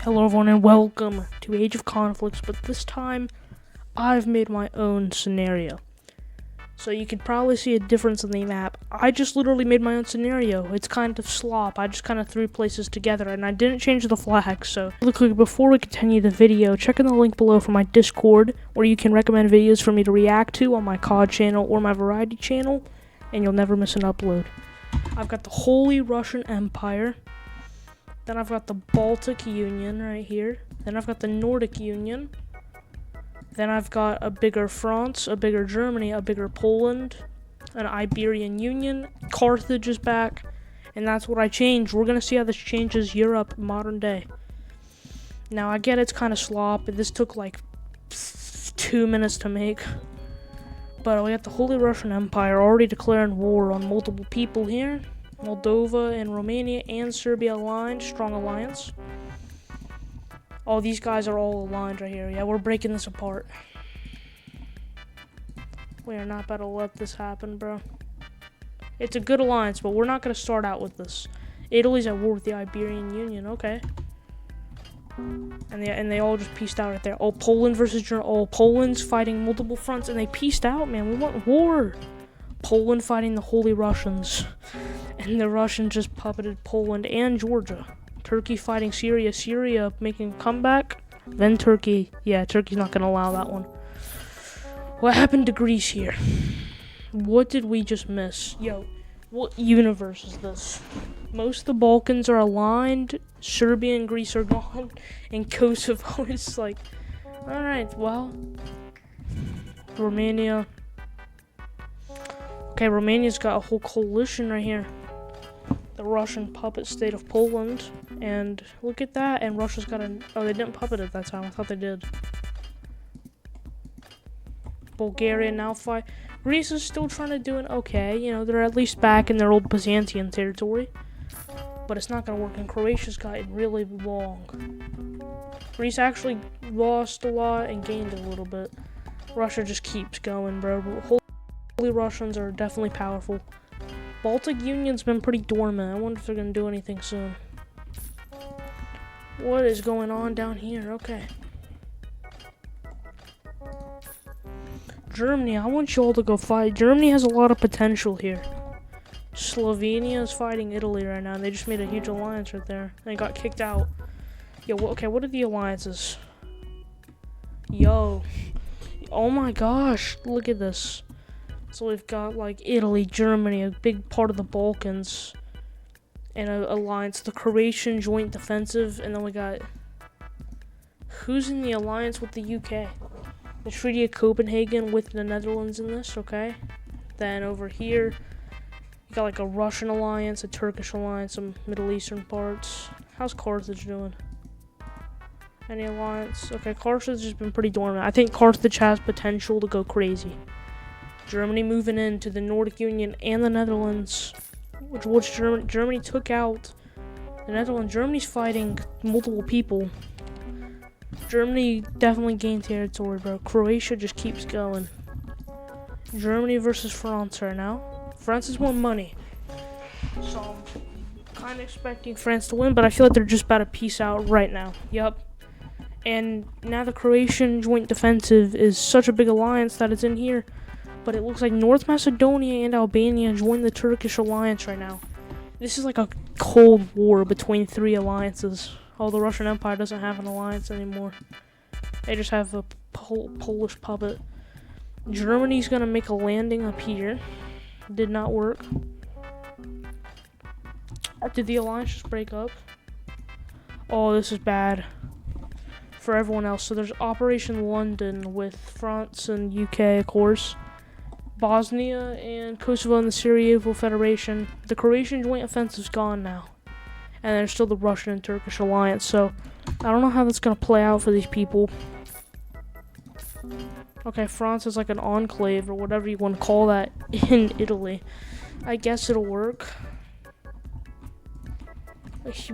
Hello everyone and welcome to Age of Conflicts, but this time I've made my own scenario. So you can probably see a difference in the map. I just literally made my own scenario. It's kind of slop. I just kind of threw places together and I didn't change the flag. So really quick, before we continue the video, check in the link below for my Discord, where you can recommend videos for me to react to on my COD channel or my variety channel, and you'll never miss an upload. I've got the Holy Russian Empire. Then I've got the Baltic Union right here. Then I've got the Nordic Union. Then I've got a bigger France, a bigger Germany, a bigger Poland, an Iberian Union. Carthage is back. And that's what I changed. We're going to see how this changes Europe modern day. Now, I get it's kind of slop. This took like 2 minutes to make. But we got the Holy Russian Empire already declaring war on multiple people here. Moldova and Romania and Serbia aligned. Strong alliance. Oh, these guys are all aligned right here. Yeah, we're breaking this apart. We are not about to let this happen, bro. It's a good alliance, but we're not going to start out with this. Italy's at war with the Iberian Union. Okay. And they all just pieced out right there. Oh, Poland versus Germany. Oh, Poland's fighting multiple fronts, and they pieced out, man. We want war. Poland fighting the Holy Russians. And the Russians just puppeted Poland and Georgia. Turkey fighting Syria. Syria making a comeback. Then Turkey. Yeah, Turkey's not going to allow that one. What happened to Greece here? What did we just miss? Yo, what universe is this? Most of the Balkans are aligned. Serbia and Greece are gone. And Kosovo is like, alright, well. Romania. Okay, Romania's got a whole coalition right here. The Russian puppet state of Poland. And look at that. And Russia's got a... Oh, they didn't puppet it that time. I thought they did. Bulgaria now fight. Greece is still trying to do an okay. You know, they're at least back in their old Byzantium territory. But it's not going to work. And Croatia's gotten really long. Greece actually lost a lot and gained a little bit. Russia just keeps going, bro. Holy Russians are definitely powerful. Baltic Union's been pretty dormant. I wonder if they're going to do anything soon. What is going on down here? Okay. Germany, I want you all to go fight. Germany has a lot of potential here. Slovenia is fighting Italy right now, and they just made a huge alliance right there. And got kicked out. Yo, okay, what are the alliances? Yo. Oh my gosh, look at this. So we've got like Italy, Germany, a big part of the Balkans, and an alliance, the Croatian Joint Defensive, and then we got, who's in the alliance with the UK? The Treaty of Copenhagen with the Netherlands in this, okay? Then over here, you got like a Russian alliance, a Turkish alliance, some Middle Eastern parts. How's Carthage doing? Any alliance? Okay, Carthage has been pretty dormant. I think Carthage has potential to go crazy. Germany moving into the Nordic Union and the Netherlands, which Germany took out the Netherlands. Germany's fighting multiple people. Germany definitely gained territory, bro. Croatia just keeps going. Germany versus France right now. France has won money, so I'm kind of expecting France to win, but I feel like they're just about to peace out right now. Yup. And now the Croatian Joint Defensive is such a big alliance that it's in here. But it looks like North Macedonia and Albania joined the Turkish alliance right now. This is like a cold war between three alliances. Oh, the Russian Empire doesn't have an alliance anymore. They just have a Polish puppet. Germany's going to make a landing up here. Did not work. Did the alliance just break up? Oh, this is bad for everyone else. So there's Operation London with France and UK, of course. Bosnia and Kosovo and the Sarajevo Federation. The Croatian Joint Offensive's gone now. And there's still the Russian and Turkish alliance. So, I don't know how that's going to play out for these people. Okay, France is like an enclave or whatever you want to call that in Italy. I guess it'll work.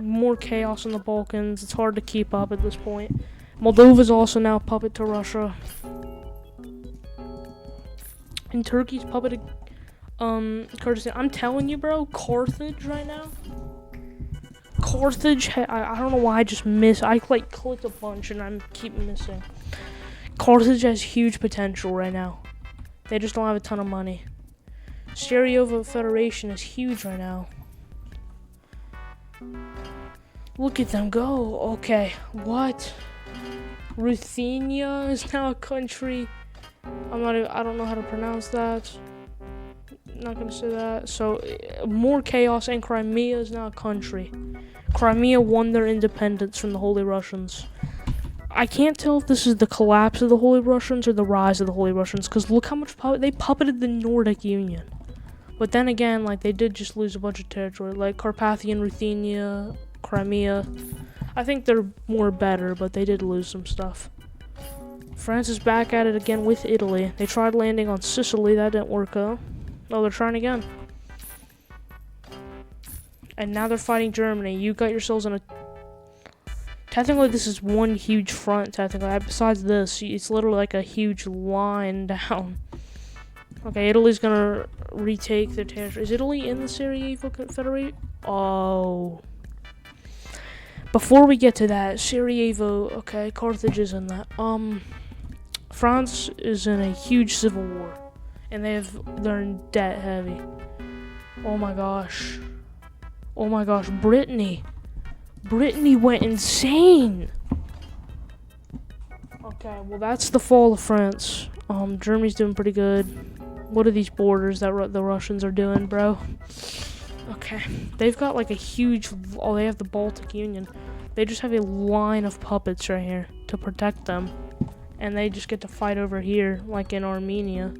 More chaos in the Balkans. It's hard to keep up at this point. Moldova's also now puppet to Russia. And Turkey's puppeted Kurdistan. I'm telling you, bro, Carthage right now. Carthage, I don't know why I just missed. I like clicked a bunch and I keep missing. Carthage has huge potential right now. They just don't have a ton of money. Sarajevo Federation is huge right now. Look at them go. Okay, what? Ruthenia is now a country. I don't know how to pronounce that. Not gonna say that. So, more chaos, and Crimea is now a country. Crimea won their independence from the Holy Russians. I can't tell if this is the collapse of the Holy Russians or the rise of the Holy Russians, because look how much they puppeted the Nordic Union. But then again, like, they did just lose a bunch of territory, like Carpathian, Ruthenia, Crimea. I think they're more better, but they did lose some stuff. France is back at it again with Italy. They tried landing on Sicily, that didn't work out. Oh, they're trying again. And now they're fighting Germany. You got yourselves in a... Technically, this is one huge front, technically. Besides this, it's literally like a huge line down. Okay, Italy's gonna retake their territory. Is Italy in the Sarajevo Confederate? Oh. Before we get to that, Sarajevo, okay, Carthage is in that. France is in a huge civil war. And they're in debt heavy. Oh my gosh. Oh my gosh, Brittany. Brittany went insane. Okay, well that's the fall of France. Germany's doing pretty good. What are these borders that the Russians are doing, bro? Okay, they've got like a huge... Oh, they have the Baltic Union. They just have a line of puppets right here to protect them. And they just get to fight over here, like in Armenia.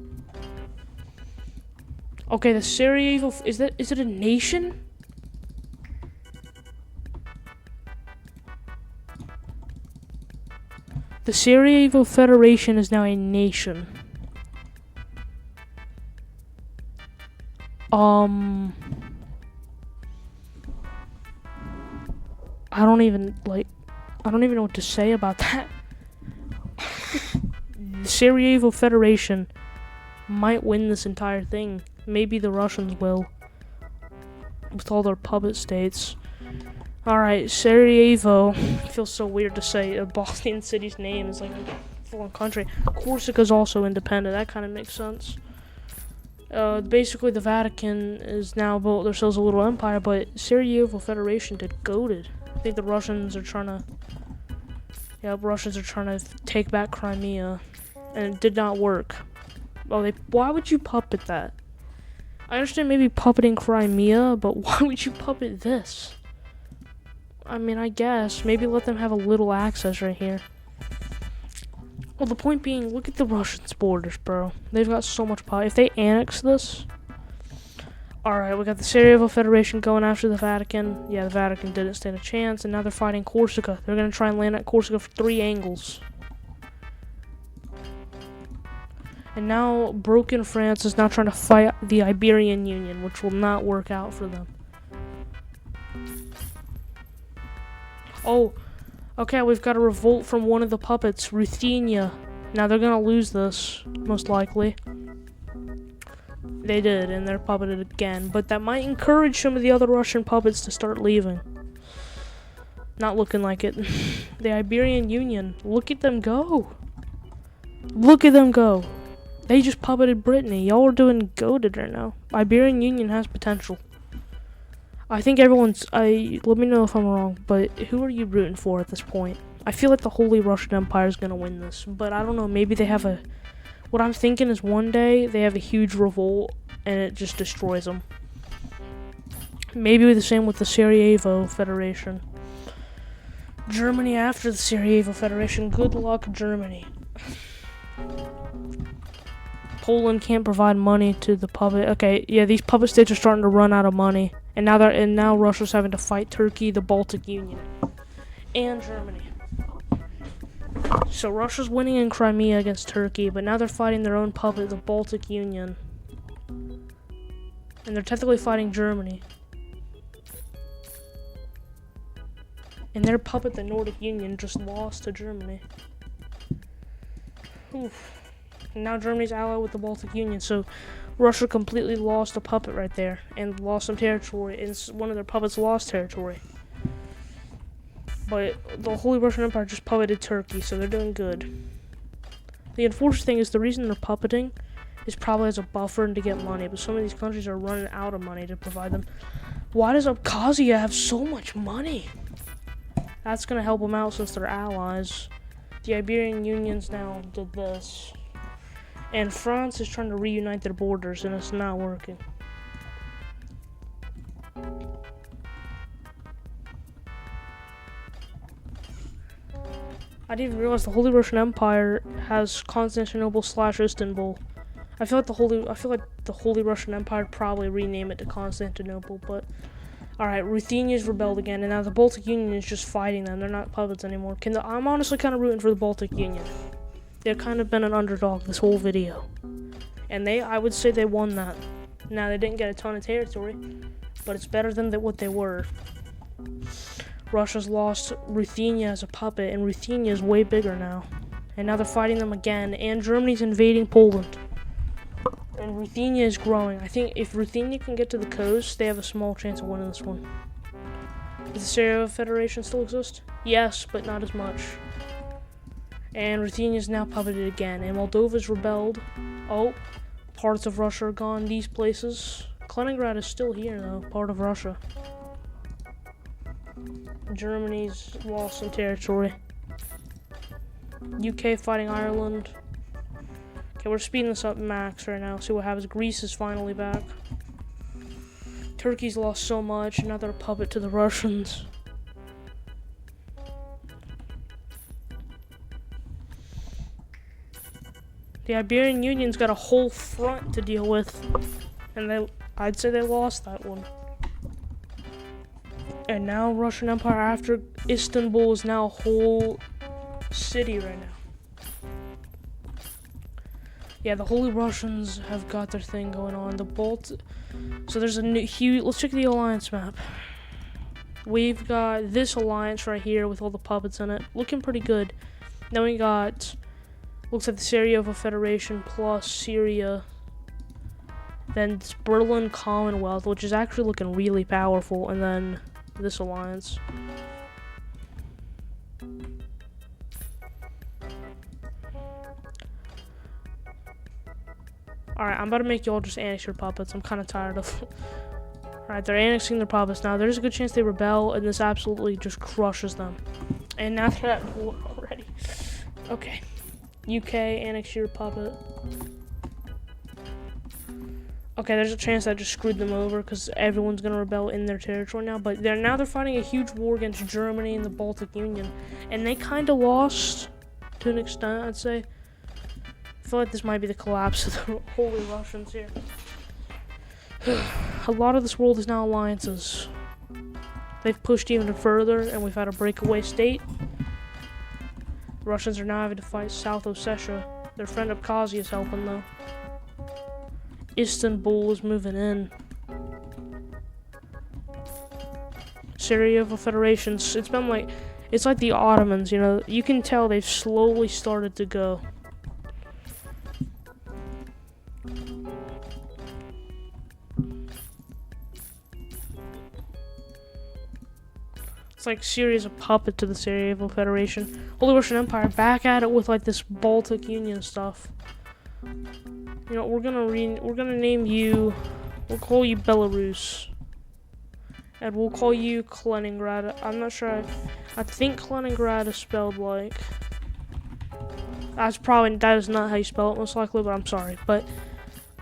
Okay, the Sarajevo... Is it a nation? The Sarajevo Federation is now a nation. I don't even know what to say about that. The Sarajevo Federation might win this entire thing. Maybe the Russians will. With all their puppet states. Alright, Sarajevo. It feels so weird to say a Bosnian city's name is like a full-on country. Corsica's also independent. That kind of makes sense. Basically, the Vatican is now built themselves a little empire, but Sarajevo Federation did goated. I think the Russians are trying to... Yeah, Russians are trying to take back Crimea. And it did not work. Oh, why would you puppet that? I understand maybe puppeting Crimea, but why would you puppet this? I mean, I guess. Maybe let them have a little access right here. Well, the point being, look at the Russians' borders, bro. They've got so much power. If they annex this... Alright, we got the Sarajevo Federation going after the Vatican. Yeah, the Vatican didn't stand a chance, and now they're fighting Corsica. They're going to try and land at Corsica for 3 angles. And now, broken France is now trying to fight the Iberian Union, which will not work out for them. Oh, okay, we've got a revolt from one of the puppets, Ruthenia. Now they're gonna lose this, most likely. They did, and they're puppeted again. But that might encourage some of the other Russian puppets to start leaving. Not looking like it. The Iberian Union, look at them go. Look at them go. They just puppeted Brittany. Y'all are doing goated right now. Iberian Union has potential. I think everyone's... let me know if I'm wrong, but who are you rooting for at this point? I feel like the Holy Russian Empire is going to win this, but I don't know, maybe they have a... What I'm thinking is one day they have a huge revolt and it just destroys them. Maybe the same with the Sarajevo Federation. Germany after the Sarajevo Federation. Good luck, Germany. Poland can't provide money to the puppet. Okay, yeah, these puppet states are starting to run out of money. And now Russia's having to fight Turkey, the Baltic Union, and Germany. So Russia's winning in Crimea against Turkey, but now they're fighting their own puppet, the Baltic Union. And they're technically fighting Germany. And their puppet, the Nordic Union, just lost to Germany. Oof. And now Germany's allied with the Baltic Union, so Russia completely lost a puppet right there and lost some territory, and one of their puppets lost territory. But the Holy Russian Empire just puppeted Turkey, so they're doing good. The unfortunate thing is the reason they're puppeting is probably as a buffer and to get money, but some of these countries are running out of money to provide them. Why does Abkhazia have so much money? That's going to help them out since they're allies. The Iberian Unions now did this. And France is trying to reunite their borders, and it's not working. I didn't even realize the Holy Russian Empire has Constantinople/Istanbul. I feel like the Holy Russian Empire would probably rename it to Constantinople, but alright, Ruthenia's rebelled again, and now the Baltic Union is just fighting them. They're not puppets anymore. I'm honestly kind of rooting for the Baltic Union. They've kind of been an underdog this whole video. And I would say they won that. Now, they didn't get a ton of territory, but it's better than what they were. Russia's lost Ruthenia as a puppet, and Ruthenia is way bigger now. And now they're fighting them again, and Germany's invading Poland. And Ruthenia is growing. I think if Ruthenia can get to the coast, they have a small chance of winning this one. Does the Syria Federation still exist? Yes, but not as much. And Ruthenia is now puppeted again, and Moldova's rebelled. Oh, parts of Russia are gone, these places. Kaliningrad is still here, though, part of Russia. Germany's lost some territory. UK fighting Ireland. Okay, we're speeding this up max right now. See what happens. Greece is finally back. Turkey's lost so much, and now they're a puppet to the Russians. The Iberian Union's got a whole front to deal with, and I'd say they lost that one. And now Russian Empire after Istanbul is now a whole city right now. Yeah, the Holy Russians have got their thing going on. So there's a new huge. Let's check the alliance map. We've got this alliance right here with all the puppets in it, looking pretty good. Then we got, looks like the Sarajevo Federation plus Syria. Then it's Berlin Commonwealth, which is actually looking really powerful, and then this alliance. Alright, I'm about to make y'all just annex your puppets. I'm kind of tired of Alright, they're annexing their puppets now. There's a good chance they rebel, and this absolutely just crushes them. And now they're at war already. Okay. UK, annex your puppet. Okay, there's a chance I just screwed them over because everyone's going to rebel in their territory now. But they're fighting a huge war against Germany and the Baltic Union. And they kind of lost to an extent, I'd say. I feel like this might be the collapse of the Holy Russians here. A lot of this world is now alliances. They've pushed even further, and we've had a breakaway state. The Russians are now having to fight South Ossetia. Their friend Abkhazia is helping, though. Istanbul is moving in. Sarajevo Federations. It's been like, it's like the Ottomans, you know. You can tell they've slowly started to go. It's like Syria's a puppet to the Sarajevo Federation. Holy Russian Empire back at it with like this Baltic Union stuff. You know, we're gonna name you. We'll call you Belarus, and we'll call you Kaliningrad. I'm not sure. I think Kaliningrad is spelled like. That is not how you spell it, most likely. But I'm sorry. But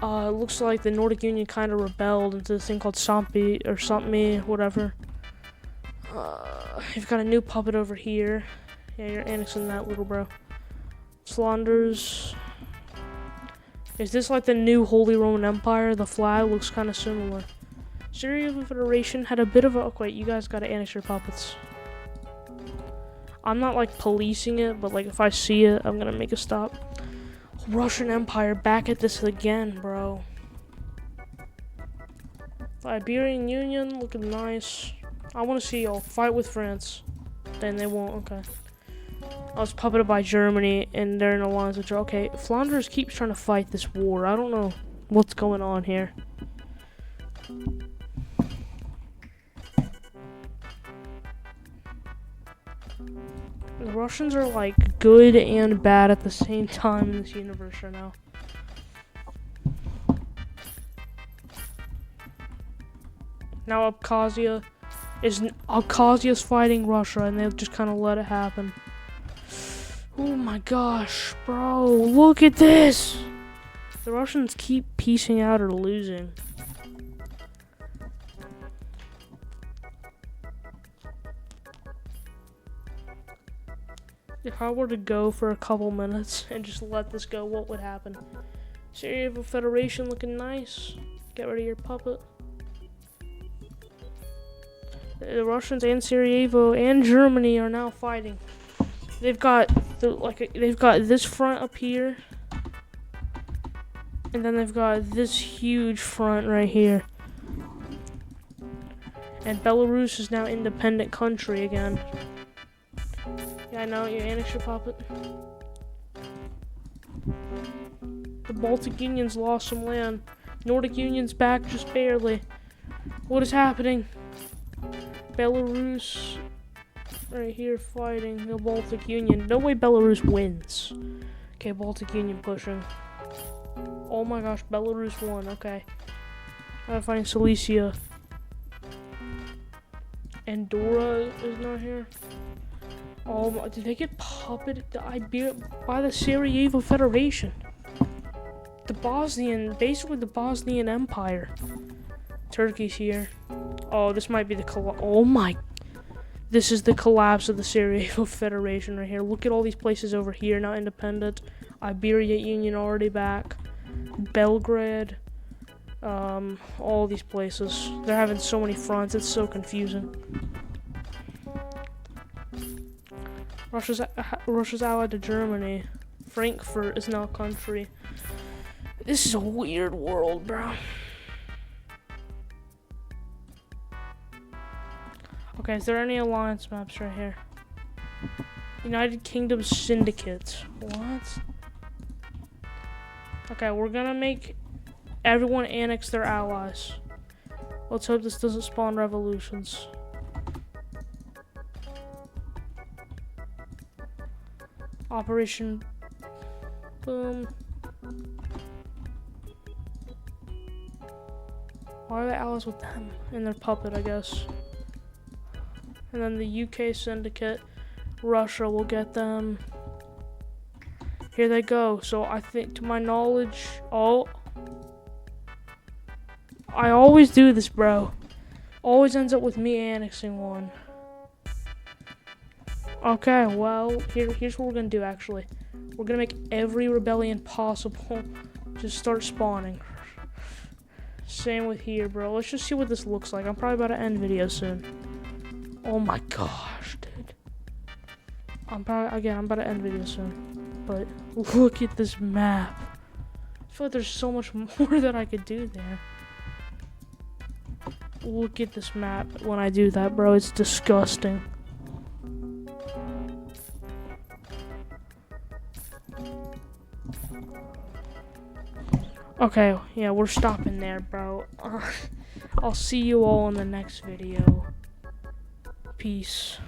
it looks like the Nordic Union kind of rebelled into this thing called Sampi or Sampmi, whatever. You've got a new puppet over here. Yeah, you're annexing that, little bro. Flanders. Is this like the new Holy Roman Empire? The flag looks kind of similar. Syrian Federation had a bit of a... Oh, wait, you guys gotta annex your puppets. I'm not like policing it, but like if I see it, I'm gonna make a stop. Russian Empire back at this again, bro. The Iberian Union looking nice. I want to see y'all fight with France. Then they won't. Okay. I was puppeted by Germany, and they're in alliance with Germany. Okay, Flanders keeps trying to fight this war. I don't know what's going on here. The Russians are like good and bad at the same time in this universe right now. Now Abkhazia's fighting Russia, and they'll just kind of let it happen. Oh my gosh, bro, look at this! The Russians keep piecing out or losing. If I were to go for a couple minutes and just let this go, what would happen? Sarajevo Federation looking nice. Get rid of your puppet. The Russians and Sarajevo and Germany are now fighting. They've got this front up here, and then they've got this huge front right here. And Belarus is now independent country again. Yeah, I know, you annexed your puppet. The Baltic Union's lost some land. Nordic Union's back just barely. What is happening? Belarus right here fighting the Baltic Union. No way Belarus wins. Okay, Baltic Union pushing. Oh my gosh, Belarus won. Okay. I'm fighting Silesia. Andorra is not here. Oh my, did they get puppeted by the Sarajevo Federation? Basically the Bosnian Empire. Turkey's here. Oh, this might be the this is the collapse of the Sarajevo Federation right here. Look at all these places over here now independent. Iberia Union already back. Belgrade. All these places. They're having so many fronts, it's so confusing. Russia's allied to Germany. Frankfurt is now a country. This is a weird world, bro. Okay, is there any alliance maps right here? United Kingdom Syndicate. What? Okay, we're gonna make everyone annex their allies. Let's hope this doesn't spawn revolutions. Operation Boom. Why are they allies with them? And their puppet, I guess. And then the UK Syndicate, Russia will get them. Here they go. So I think, to my knowledge, I always do this, bro. Always ends up with me annexing one. Okay, well, here's what we're gonna do, actually. We're gonna make every rebellion possible just start spawning. Same with here, bro. Let's just see what this looks like. I'm probably about to end video soon. Oh my gosh, dude. I'm about to end video soon. But look at this map. I feel like there's so much more that I could do there. Look at this map when I do that, bro. It's disgusting. Okay, yeah, we're stopping there, bro. I'll see you all in the next video. Peace.